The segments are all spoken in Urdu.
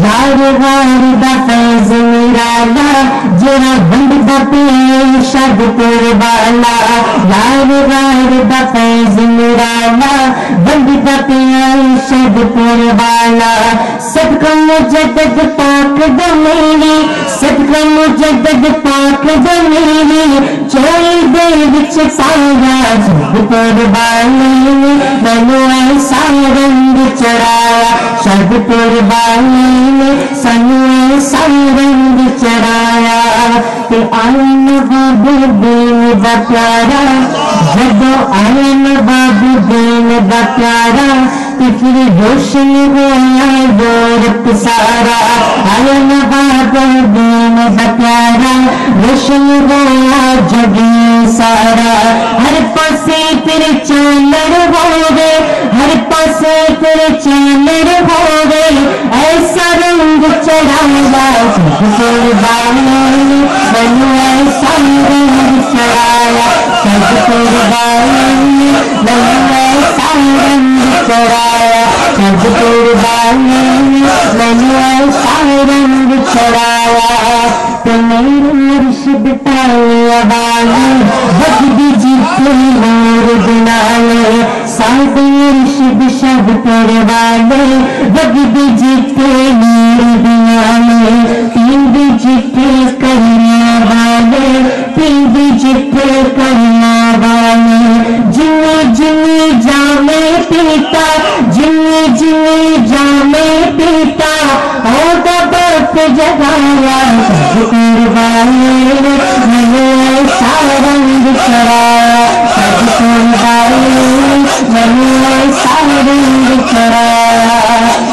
یار غار دا فیض نرالا جڑا بندہ پے شب قربانا یار غار دا فیض نرالا بندہ پے شب قربانا صدقہ مجدد پاک دمیری صدقہ مجدد پاک دمیری چوئی دے وچ سارا جب قربانی مینو ایسا رنگ چڑھایا شب قربانی میں سانو ایسا رنگ چڑھایا کہ آئین بابو دین دا پیارا جدو آئین بابو دین دا پیارا کہ پھر روشن ہوا یورپ سارا آئین بابو دین دا پیارا روشن ہوا جگی سارا ہر پاسے پھر چانر ہو گئے ہر پاسے پھر چانر ہو گئے ایسا رنگ چڑھایا جب قربانی بنو ایسا رنگ چڑھایا جب قربانی بنو ایسا رنگ چڑھایا جب قربانی بنو ایسا رنگ چڑھایا تو میرے مرشد تالیا والی بجدی جیتے نور دنالے ساتھ مرشد شب پروالے بجدی جیتے نور دنالے پیند جیتے کرنا والے پیند جیتے کرنا والے جنی جنی جامے پیتا جنی جنی جامے پیتا ہوتا برف جگایا جب قربانی میں ایسا رنگ چڑھایا جب قربانی میں ایسا رنگ چڑھایا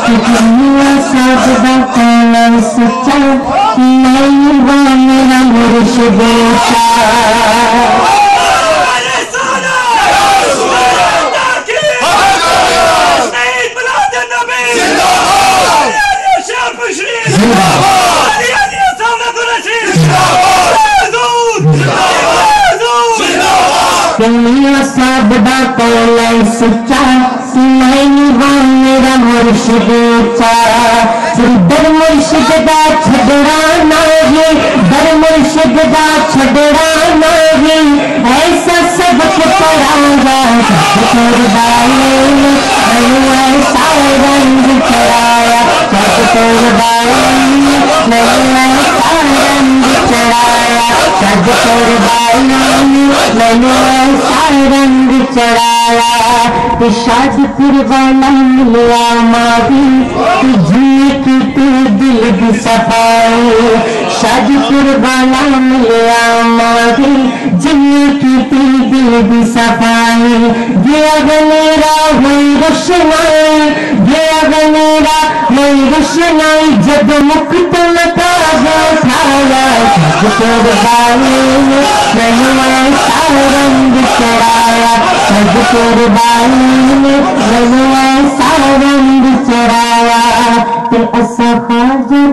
کہ دنیا سب دا کوئی سچا نہیں وہ میرا مرشد میرا سب دا کوئی سچا نہیں وہ میرا مرشد در مرشد دا چھڑا نہیں در مرشد دا چھڑا نہیں ایسا سبق پڑھایا جب قربانی میں ایسا رنگ چڑھایا جب قربانی میں ایسا رنگ چڑھایا جب قربانی میں ایسا رنگ چڑھایا شاد قربانا ملیا ماہی جی کی دل کی صفائی شاد قربانا ملیا ماہی جی کی دل کی صفائی گیا گنیرا ہوئی روشنائی گیا گنیرا ہوئی روشنائی جب مقتل کا اٹھایا جب قربانی میں ایسا رنگ چڑھایا جب قربانی میں ایسا رنگ چڑھایا تو ایسا خواجہ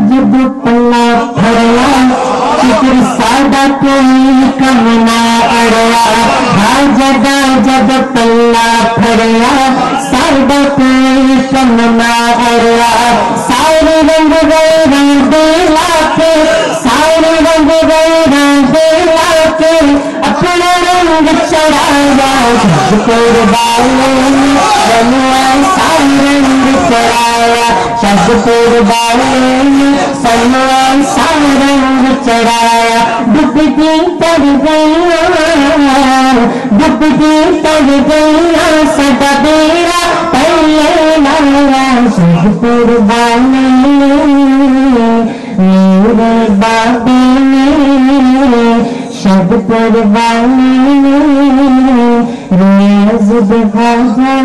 جب پلا پھڑیا پھر سادہ کوئی کم نہ اڑیا خواجہ جب پلا پھڑیا سادہ کوئی کم نہ اڑیا سارے رنگ گئے رنگ لا کے سارے رنگ گئے رنگ لا کے اپنا رنگ چڑھایا جب قربانی میں ایسا رنگ چڑھایا جب قربانی میں ایسا رنگ چڑھایا ڈبتی تر گیا ڈبتی تر گیا سدا بیڑا پہلے لایا جب قربانی میرے بابے نے شب قربانی ریاض بخواجہ